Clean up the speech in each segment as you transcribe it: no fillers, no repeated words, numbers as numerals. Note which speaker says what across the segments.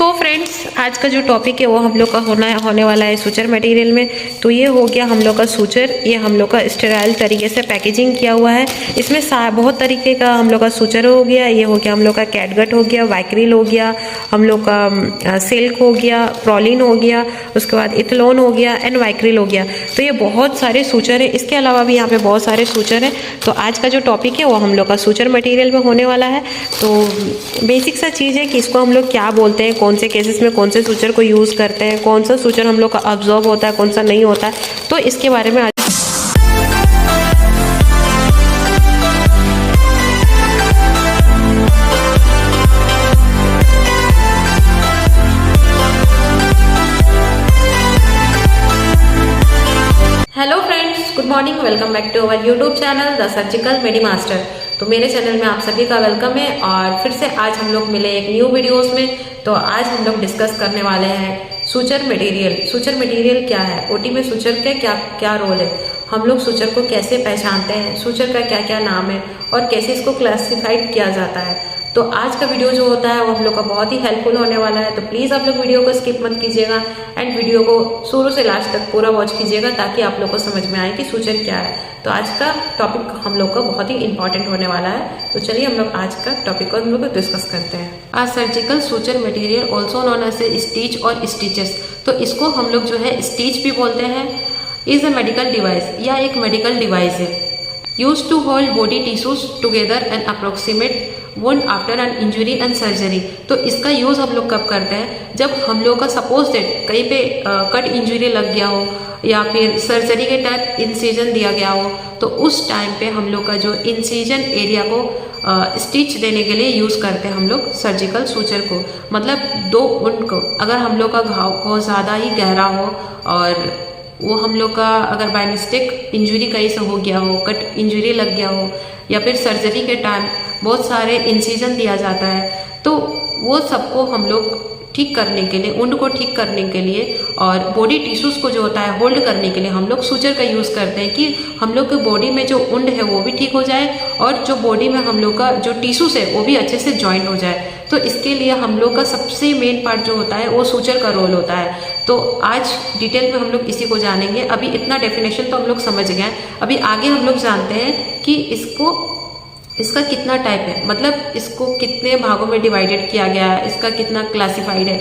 Speaker 1: So friends, आज का जो टॉपिक है वो हम लोग का होने वाला है सूचर मटेरियल में। तो ये हो गया हम लोग का सूचर, ये हम लोग का स्टेराइल तरीके से पैकेजिंग किया हुआ है। इसमें बहुत तरीके का हम लोग का सूचर हो गया, ये हो गया हम लोग का कैटगट हो गया, वाइक्रिल हो गया, हम लोग का सिल्क हो गया, प्रॉलिन हो गया, उसके बाद इथलोन हो गया एंड वाइक्रिल हो गया। तो ये बहुत सारे सूचर है, इसके अलावा भी यहाँ पे बहुत सारे सूचर हैं। तो आज का जो टॉपिक है वो हम लोग का सूचर मटेरियल में होने वाला है। तो बेसिक सा चीज़ है कि इसको हम लोग क्या बोलते हैं, कौन से केसेस में कौन से सूचर को यूज़ करते हैं, कौन सा सूचर हम लोग का अब्जॉर्ब होता है, कौन सा नहीं होता है, तो इसके बारे में आज hello friends, good morning, welcome back to our YouTube channel the surgical medi master. तो मेरे चैनल में आप सभी का वेलकम है और फिर से आज हम लोग मिले एक न्यू वीडियोस में। तो आज हम लोग डिस्कस करने वाले हैं सूचर मटेरियल। सूचर मटेरियल क्या है, ओटी में सूचर के क्या क्या रोल है, हम लोग सूचर को कैसे पहचानते हैं, सूचर का क्या क्या नाम है और कैसे इसको क्लासिफाइड किया जाता है। तो आज का वीडियो जो होता है वो हम लोग का बहुत ही हेल्पफुल होने वाला है। तो प्लीज़ आप लोग वीडियो को स्किप मत कीजिएगा एंड वीडियो को शुरू से लास्ट तक पूरा वॉच कीजिएगा ताकि आप लोग को समझ में आए कि सूचर क्या है। तो आज का टॉपिक हम लोग का बहुत ही इंपॉर्टेंट होने वाला है। तो चलिए हम लोग आज का टॉपिक को हम लोग डिस्कस करते हैं। Uh surgical suture material also known as a stitch और स्टिचेस। तो इसको हम लोग जो है स्टिच भी बोलते हैं। इज अ मेडिकल डिवाइस, या एक मेडिकल डिवाइस है use to hold body tissues together and approximate wound after an injury and surgery. तो इसका यूज हम लोग कब करते हैं, जब हम लोग का सपोज दैट कहीं पे कट इंजरी लग गया हो या फिर सर्जरी के टाइम इंसिजन दिया गया हो, तो उस टाइम पे हम लोग का जो इंसिजन एरिया को स्टिच देने के लिए यूज करते हैं हम लोग सर्जिकल सूचर को। मतलब दो वुंड को, अगर हम लोग का घाव बहुत ज़्यादा ही गहरा हो और वो हम लोग का अगर बाय मिस्टेक इंजरी कहीं से हो गया हो, कट इंजरी लग गया हो या फिर सर्जरी के टाइम बहुत सारे इंसिजन दिया जाता है, तो वो सबको हम लोग ठीक करने के लिए, वुंड को ठीक करने के लिए और बॉडी टिश्यूज को जो होता है होल्ड करने के लिए हम लोग सूचर का यूज़ करते हैं कि हम लोग के बॉडी में जो वुंड है वो भी ठीक हो जाए और जो बॉडी में हम लोग का जो टिश्यूज है वो भी अच्छे से ज्वाइन हो जाए। तो इसके लिए हम लोग का सबसे मेन पार्ट जो होता है वो सूचर का रोल होता है। तो आज डिटेल में हम लोग इसी को जानेंगे। अभी इतना डेफिनेशन तो हम लोग समझ गए, अभी आगे हम लोग जानते हैं कि इसका कितना टाइप है, मतलब इसको कितने भागों में डिवाइडेड किया गया है, इसका कितना क्लासिफाइड है।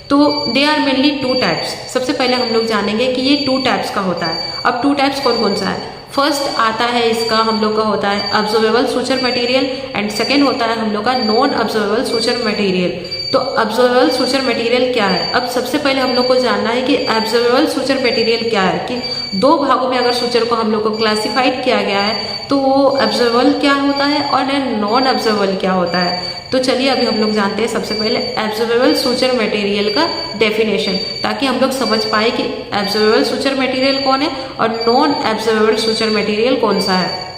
Speaker 1: तो they are mainly two types. सबसे पहले हम लोग जानेंगे कि ये टू टाइप्स का होता है। अब टू टाइप्स कौन कौन सा है, फर्स्ट आता है इसका हम लोग का होता है observable suture material and second होता है हम लोग का नॉन ऑब्जर्वेबल सूचर मटेरियल। तो ऑब्जर्वेबल सूचर मटेरियल क्या है, अब सबसे पहले हम लोग को जानना है कि ऑब्जर्वेबल सूचर मटेरियल क्या है, कि दो भागों में अगर सूचर को हम लोग को क्लासिफाइड किया गया है तो वो ऑब्जर्वेबल क्या होता है और नॉन ऑब्जर्वेबल क्या होता है। तो चलिए अभी हम लोग जानते हैं सबसे पहले ऑब्जर्वेबल सूचर मटेरियल का डेफिनेशन, ताकि हम लोग समझ पाए कि ऑब्जर्वेबल सूचर मटेरियल कौन है और नॉन ऑब्जर्वेबल सूचर मटेरियल कौन सा है।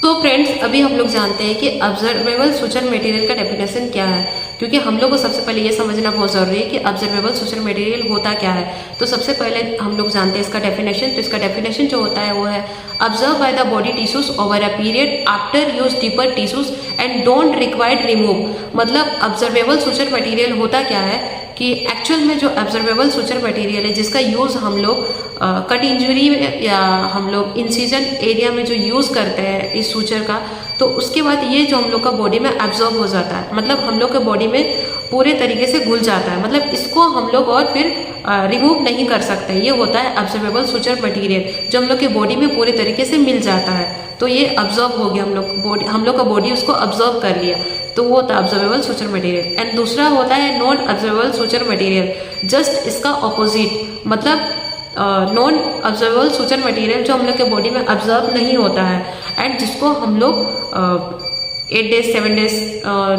Speaker 1: तो फ्रेंड्स, अभी हम लोग जानते हैं कि ऑब्जर्वेबल सूचर मटेरियल का डेफिनेशन क्या है, क्योंकि हम लोग को सबसे पहले ये समझना बहुत जरूरी है कि ऑब्जर्वेबल सूचर मटेरियल होता क्या है। तो सबसे पहले हम लोग जानते हैं इसका डेफिनेशन। तो इसका डेफिनेशन जो होता है वो है observe by the body tissues over a period after use deeper tissues and don't required remove. मतलब ऑब्जर्वेबल सूचर मटेरियल होता क्या है कि एक्चुअल में जो ऑब्जर्वेबल सूचर मटेरियल है जिसका यूज हम लोग कट इंजरी या हम लोग इंसिजन एरिया में जो यूज करते हैं इस सूचर का, तो उसके बाद ये जो हम लोग का बॉडी में एब्जॉर्ब हो जाता है, मतलब हम लोग के बॉडी में पूरे तरीके से घुल जाता है, मतलब इसको हम लोग और फिर रिमूव नहीं कर सकते। ये होता है ऑब्जर्वेबल सूचर मटेरियल जो हम लोग के बॉडी में पूरे तरीके से मिल जाता है। तो ये ऑब्जॉर्ब हो गया, हम लोग का बॉडी उसको ऑब्जॉर्ब कर लिया, तो वो होता है ऑब्जर्वेबल सूचर मटेरियल। एंड दूसरा होता है non observable suture material, just इसका ऑपोजिट, मतलब नॉन ऑब्जर्वेबल सूचर मटेरियल जो हम लोग के बॉडी में ऑब्जर्व नहीं होता है एंड जिसको हम लोग 8 डेज 7 डेज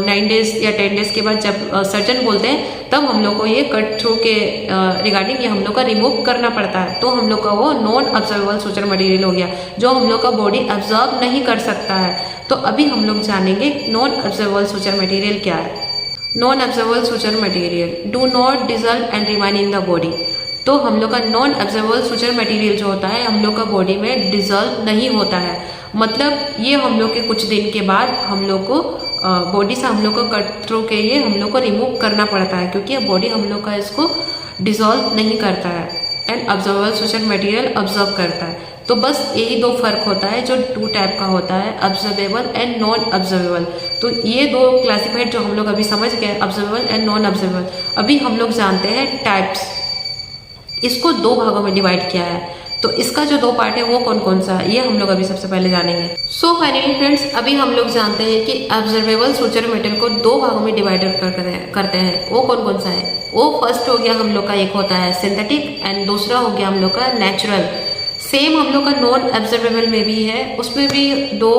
Speaker 1: 9 डेज या 10 डेज के बाद जब सर्जन बोलते हैं तब हम लोग को ये कट थ्रू के रिगार्डिंग ये हम लोग का रिमूव करना पड़ता है। तो हम लोग का वो नॉन ऑब्जर्वेबल सूचर मटेरियल हो गया जो हम लोग का बॉडी ऑब्जर्व नहीं कर सकता है। तो अभी हम लोग जानेंगे नॉन ऑब्जर्वेबल सूचर मटेरियल क्या है। Non observable suture material do not dissolved and remain in the body. तो हम लोग का नॉन ऑब्जर्वेबल सूचर मटेरियल जो होता है हम लोग का बॉडी में डिजॉल्व नहीं होता है, मतलब ये हम लोग के कुछ दिन के बाद हम लोग को बॉडी से हम लोग को कटरों के ये हम लोग को रिमूव करना पड़ता है, क्योंकि ये बॉडी हम लोग का इसको डिसॉल्व नहीं करता है and observable suture material observe करता है। तो बस यही दो फर्क होता है जो टू टाइप का होता है, ऑब्जर्वेबल एंड नॉन ऑब्जर्वेबल। तो ये दो क्लासिफाइड जो हम लोग अभी समझ गए, ऑब्जर्वेबल एंड नॉन ऑब्जर्वेबल। अभी हम लोग जानते हैं टाइप्स, इसको दो भागों में डिवाइड किया है। तो इसका जो दो पार्ट है वो कौन कौन सा है, ये हम लोग अभी सबसे पहले जानेंगे। सो फाइनली फ्रेंड्स, अभी हम लोग जानते हैं कि ऑब्जर्वेबल सूचर मटेरियल को दो भागों में डिवाइड करते हैं। वो कौन कौन सा है? वो फर्स्ट हो गया हम लोग का, एक होता है सिंथेटिक एंड दूसरा हो गया हम लोग का नेचुरल। सेम हम लोग का नॉन ऑब्जर्वेबल में भी है, उसमें भी दो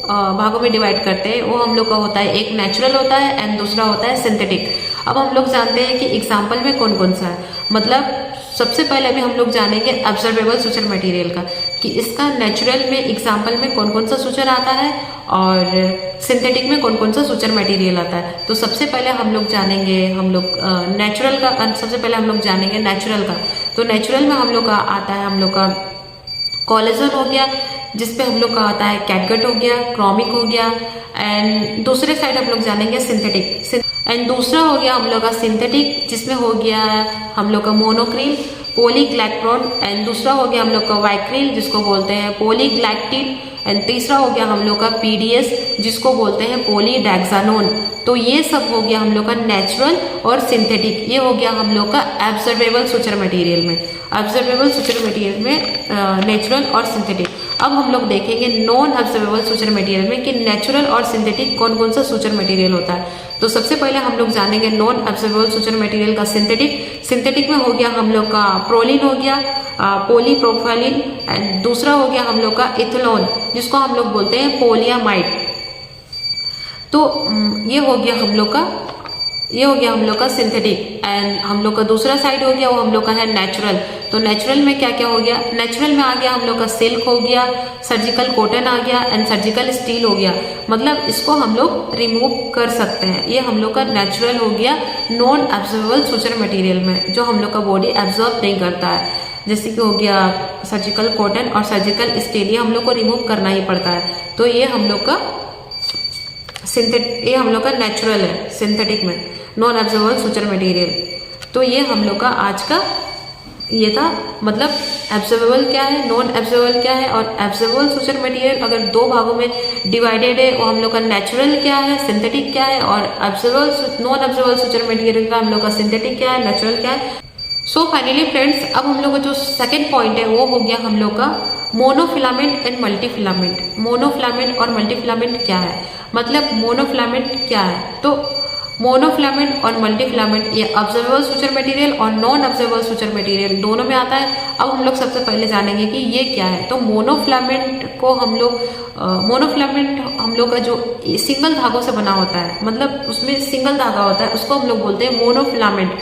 Speaker 1: भागों में डिवाइड करते हैं। वो हम लोग का होता है, एक नेचुरल होता है एंड दूसरा होता है सिंथेटिक। अब हम लोग जानते हैं कि एग्जाम्पल में कौन कौन सा है। मतलब सबसे पहले अभी हम लोग जानेंगे ऑब्जर्वेबल सूचर मटेरियल का, कि इसका नेचुरल में एग्जाम्पल में कौन कौन सा सूचर आता है और सिंथेटिक में कौन कौन सा सूचर मटेरियल आता है। तो सबसे पहले हम लोग जानेंगे नेचुरल का। सबसे पहले हम लोग जानेंगे नेचुरल का। तो नेचुरल में हम लोग का आता है हम लोग का कोलेजन हो गया, जिसपे हम लोग का आता है कैटगट हो गया, क्रोमिक हो गया। एंड दूसरे साइड हम लोग जानेंगे सिंथेटिक। एंड दूसरा हो गया हम लोग का सिंथेटिक, जिसमें हो गया हम लोग का मोनोक्रिल, पॉलीग्लाइकोन। एंड दूसरा हो गया हम लोग का वाइक्रिल, जिसको बोलते हैं पॉलीग्लाइक्टिन। एंड तीसरा हो गया हम लोग का पीडीएस, जिसको बोलते हैं पॉलीडेक्सानोन। तो ये सब हो गया हम लोग का नेचुरल और सिंथेटिक। ये हो गया हम लोग का ऑब्जर्वेबल सूचर मटेरियल में, ऑब्जर्वेबल सूचर मटेरियल में नेचुरल और सिंथेटिक। अब हम लोग देखेंगे नॉन ऑब्जर्वेबल सूचर मटेरियल में कि नेचुरल और सिंथेटिक कौन कौन सा सूचर मटेरियल होता है। तो सबसे पहले हम लोग जानेंगे नॉन ऑब्जर्वेबल सूचर मटेरियल का सिंथेटिक। सिंथेटिक में हो गया हम लोग का प्रोलिन हो गया, पॉलीप्रोपाइलिन। एंड दूसरा हो गया हम लोग का इथेनॉल, जिसको हम लोग बोलते हैं पोलियामाइड। तो ये हो गया हम लोग का सिंथेटिक। एंड हम लोग का दूसरा साइड हो गया वो हम लोग का है नेचुरल। तो नेचुरल में क्या क्या हो गया? नेचुरल में आ गया हम लोग का सिल्क हो गया, सर्जिकल कॉटन आ गया एंड सर्जिकल स्टील हो गया। मतलब इसको हम लोग रिमूव कर सकते हैं। ये हम लोग का नेचुरल हो गया नॉन ऑब्जर्वेबल सूचर मटेरियल में, जो हम लोग का बॉडी एब्जॉर्ब नहीं करता है। जैसे कि हो गया सर्जिकल कॉटन और सर्जिकल स्टील, ये हम लोग को रिमूव करना ही पड़ता है। तो ये हम लोग का नेचुरल है सिंथेटिक में, नॉन ऑब्जर्वेबल सूचर मटेरियल। तो ये हम लोग का आज का ये था, मतलब ऑब्जर्वेबल क्या है, नॉन ऑब्जर्वेबल क्या है और ऑब्जर्वेबल सूचर मटेरियल अगर दो भागों में डिवाइडेड है, वो हम लोग का नेचुरल क्या है, सिंथेटिक क्या है, और नॉन ऑब्जर्वेबल सूचर मटेरियल का हम लोग का सिंथेटिक क्या है, नेचुरल क्या है। सो फाइनली फ्रेंड्स, अब हम लोग का जो सेकेंड पॉइंट है वो हो गया हम लोग का मोनोफिलामेंट एंड मल्टीफिलामेंट। मोनोफिलामेंट और मल्टीफिलामेंट क्या है, मतलब मोनोफिलामेंट क्या है। तो मोनोफिलामेंट और मल्टीफिलामेंट ये ऑब्जर्वेबल सूचर मटेरियल और नॉन ऑब्जर्वेबल सूचर मटेरियल दोनों में आता है। अब हम लोग सबसे पहले जानेंगे कि ये क्या है। तो मोनोफिलामेंट हम लोग का जो सिंगल धागों से बना होता है, मतलब उसमें सिंगल धागा होता है, उसको हम लोग बोलते हैं मोनोफिलामेंट।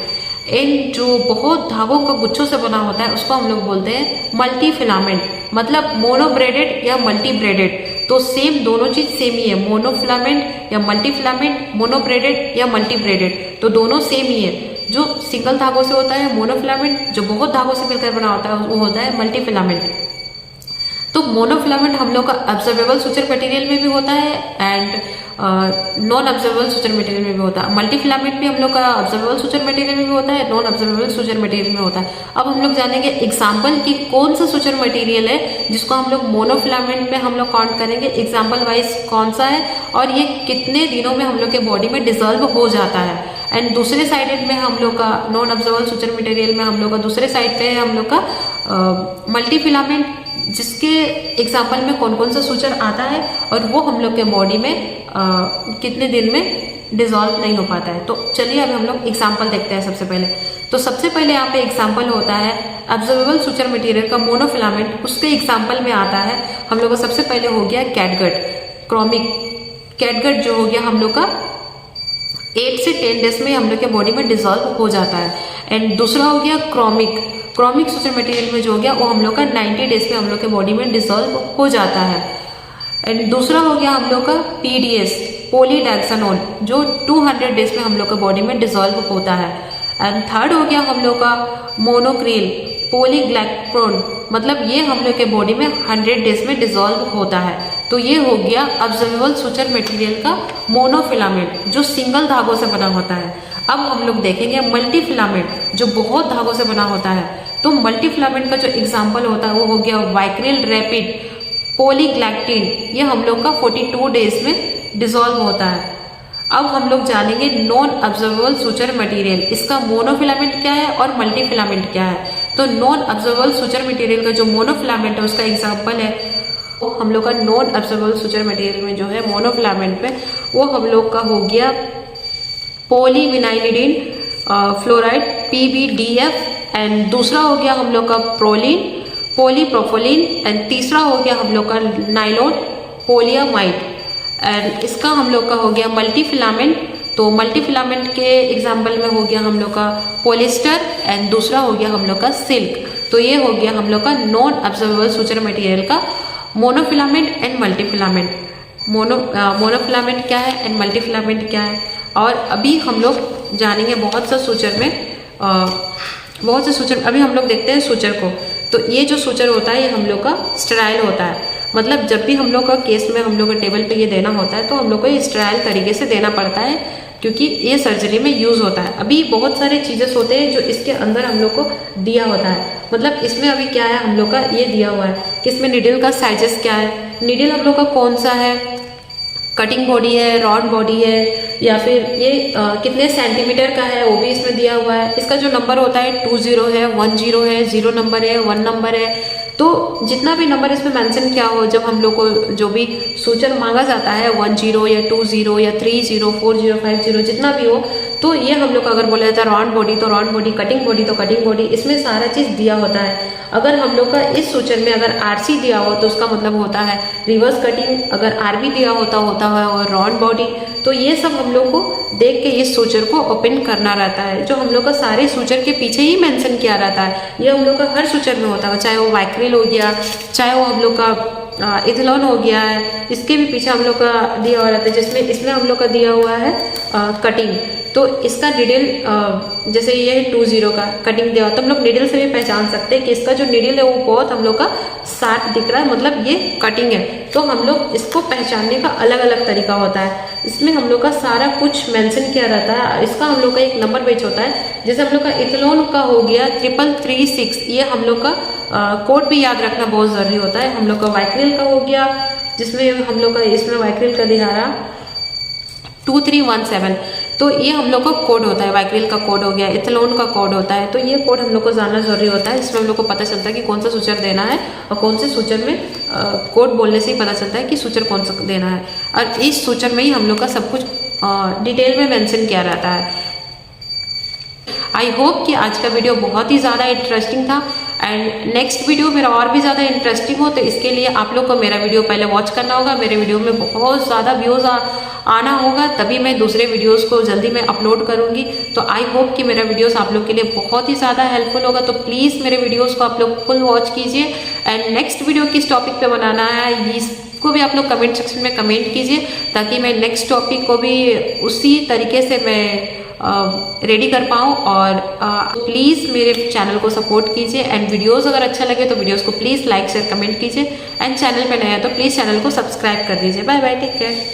Speaker 1: एंड जो बहुत धागों का गुच्छों से बना होता है उसको हम लोग बोलते हैं मल्टीफिलामेंट, मतलब मोनोब्रेडेड या मल्टीब्रेडेड। तो सेम, दोनों चीज सेम ही है, मोनोफिलामेंट या मल्टीफिलामेंट, मोनोब्रेडेड या मल्टीब्रेडेड, तो दोनों सेम ही है। जो सिंगल धागों से होता है मोनोफिलामेंट, जो बहुत धागों से मिलकर बना होता है वो होता है मल्टीफिलामेंट। तो मोनोफिलामेंट हम लोग का ऑब्जर्वेबल सूचर मटेरियल में भी होता है and non observable suture material में भी होता है। मल्टीफिलामेंट भी हम लोग का ऑब्जर्वेबल सूचर मटेरियल में भी होता है, नॉन ऑब्जर्वेबल सूचर मटेरियल में होता है। अब हम लोग जानेंगे एग्जाम्पल कि कौन सा सूचर मटेरियल है जिसको हम लोग मोनोफिलामेंट में हम लोग काउंट करेंगे, एग्जाम्पल वाइज कौन सा है और ये कितने दिनों में हम लोग के बॉडी में डिजॉल्व हो जाता है। एंड दूसरे साइड में हम लोग का नॉन ऑब्जर्वेबल सूचर मटेरियल में हम लोग का दूसरे साइड पे है हम लोग का मल्टीफिलामेंट, जिसके एग्जाम्पल में कौन कौन सा सूचर आता है और वो हम लोग के बॉडी में कितने दिन में डिजॉल्व नहीं हो पाता है। तो चलिए अब हम लोग एग्जाम्पल देखते हैं सबसे पहले। तो सबसे पहले यहाँ पे एग्जाम्पल होता है ऑब्जर्वेबल सूचर मटेरियल का मोनोफिलामेंट, उसके एग्जाम्पल में आता है हम लोग का सबसे पहले हो गया कैटगट, क्रोमिक कैटगट जो हो गया हम लोग का 8 से 10 डेज में हम लोग के बॉडी में डिजॉल्व हो जाता है। एंड दूसरा हो गया क्रोमिक सूचर मटेरियल में जो हो गया वो हम लोग का 90 डेज में हम लोग के बॉडी में डिसॉल्व हो जाता है। एंड दूसरा हो गया हम लोग का पीडीएस, पॉलीडेक्सानोन, जो 200 डेज में हम लोग के बॉडी में डिसॉल्व होता है। एंड थर्ड हो गया हम लोग का मोनोक्रिल, पॉलीग्लाइकोन, मतलब ये हम लोग के बॉडी में 100 डेज में डिसॉल्व होता है। तो ये हो गया ऑब्जर्वेबल सुचर मटेरियल का मोनोफिलामेंट जो सिंगल धागों से बना होता है। अब हम लोग देखेंगे मल्टी फिलामेंट जो बहुत धागों से बना होता है। तो मल्टी फिलामेंट का जो एग्जाम्पल होता है वो हो गया वाइक्रिल रैपिड पॉलीग्लैक्टिन, ये हम लोग का 42 डेज में डिसॉल्व होता है। अब हम लोग जानेंगे नॉन ऑब्जर्वेबल सुचर मटेरियल, इसका मोनोफिलामेंट क्या है और मल्टी फिलामेंट क्या है। तो नॉन ऑब्जर्वेबल सुचर मटेरियल का जो मोनोफिलामेंट है उसका एग्जाम्पल है, तो हम लोग का नॉन ऑब्जर्वेबल सुचर मटेरियल में जो है मोनोफिलामेंट में वो हम लोग का हो गया पॉलीविनाइलिडिन फ्लोराइड PBDF, एंड दूसरा हो गया हम लोग का प्रोलिन पॉलीप्रोपोलिन, एंड तीसरा हो गया हम लोग का नाइलॉन पोलियामाइड, एंड इसका हम लोग का हो गया मल्टी फिलामेंट। तो मल्टी फिलामेंट के एग्जाम्पल में हो गया हम लोग का पॉलिस्टर, एंड दूसरा हो गया हम लोग का सिल्क। तो ये हो गया हम लोग का नॉन ऑब्जर्वेबल सुचर मटेरियल का monofilament and multi filament. Monofilament क्या है एंड मल्टी फिलामेंट क्या है। और अभी हम लोग जानेंगे बहुत से सूचर अभी हम लोग देखते हैं सूचर को। तो ये जो सूचर होता है ये हम लोग का स्टेराइल होता है, मतलब जब भी हम लोग का केस में हम लोग का टेबल पे ये देना होता है तो हम लोग को ये स्टेराइल तरीके से देना पड़ता है क्योंकि ये सर्जरी में यूज होता है। अभी बहुत सारे चीजें होते हैं जो इसके अंदर हम लोग को दिया होता है, मतलब इसमें अभी क्या है हम लोग का ये दिया हुआ है कि इसमें निडल का साइजेस क्या है, निडल हम लोग का कौन सा है, कटिंग बॉडी है, रॉड बॉडी है, या फिर ये कितने सेंटीमीटर का है वो भी इसमें दिया हुआ है। इसका जो नंबर होता है 20 है, 10 है, 0 नंबर है, 1 नंबर है। तो जितना भी नंबर इसमें मेंशन किया हो, जब हम लोग को जो भी सूचर मांगा जाता है 10 या 20 या 30, 40, 50 जितना भी हो, तो ये हम लोग का अगर बोला जाता है राउंड बॉडी तो राउंड बॉडी, कटिंग बॉडी तो कटिंग बॉडी, इसमें सारा चीज दिया होता है। अगर हम लोग का इस सूचर में अगर RC दिया हो तो उसका मतलब होता है रिवर्स कटिंग, अगर RB दिया होता है और राउंड बॉडी। तो ये सब हम लोग को देख के इस सूचर को ओपन करना रहता है, जो हम लोग का सारे सूचर के पीछे ही मेंशन किया रहता है। ये हम लोग का हर सूचर में होता है, चाहे वो वाइक्रिल हो गया, चाहे वो हम लोग का इथेनॉल हो गया है, इसके भी पीछे हम लोग का दिया हुआ रहता है, जिसमें इसमें हम लोग का दिया हुआ है कटिंग। तो इसका निडल जैसे ये 20 का कटिंग दिया हुआ, तो हम लोग निडल से भी पहचान सकते हैं कि इसका जो निडल है वो बहुत हम लोग का शार्प दिख रहा है, मतलब ये कटिंग है। तो हम लोग इसको पहचानने का अलग अलग तरीका होता है, इसमें हम लोग का सारा कुछ मेंशन किया रहता है। इसका हम लोग का एक नंबर बेच होता है, जैसे हम लोग का इथेनॉल का हो गया 3336, ये हम लोग का कोड भी याद रखना बहुत जरूरी होता है। हम लोग का वाइक्रिल का हो गया, जिसमें हम लोग का इसमें वाइक्रिल का दिखा रहा 2317, तो ये हम लोग का कोड होता है। वाइक्रिल का कोड हो गया, इथेनॉल का कोड होता है, तो ये कोड हम लोग को जानना जरूरी होता है। इसमें हम लोग को पता चलता है कि कौन सा सूचर देना है और कौन से सूचर में कोड बोलने से ही पता चलता है कि सूचर कौन सा देना है। और इस सूचर में ही हम लोग का सब कुछ डिटेल में मेंशन किया रहता है। आई होप कि आज का वीडियो बहुत ही ज़्यादा इंटरेस्टिंग था, एंड नेक्स्ट वीडियो मेरा और भी ज़्यादा इंटरेस्टिंग हो, तो इसके लिए आप लोग को मेरा वीडियो पहले वॉच करना होगा। मेरे वीडियो में बहुत ज़्यादा व्यूज़ आना होगा, तभी मैं दूसरे वीडियोस को जल्दी मैं अपलोड करूंगी। तो आई होप कि मेरा वीडियोस आप लोग के लिए बहुत ही ज़्यादा हेल्पफुल होगा। तो प्लीज़ मेरे वीडियोस को आप लोग फुल वॉच कीजिए, एंड नेक्स्ट वीडियो किस टॉपिक पे बनाना है इसको भी आप लोग कमेंट सेक्शन में कमेंट कीजिए, ताकि मैं नेक्स्ट टॉपिक को भी उसी तरीके से मैं रेडी कर पाऊँ। और प्लीज़ मेरे चैनल को सपोर्ट कीजिए, एंड वीडियोस अगर अच्छा लगे तो वीडियोस को प्लीज़ लाइक शेयर कमेंट कीजिए, एंड चैनल पे नया है तो प्लीज़ चैनल को सब्सक्राइब कर दीजिए। Bye bye, take care.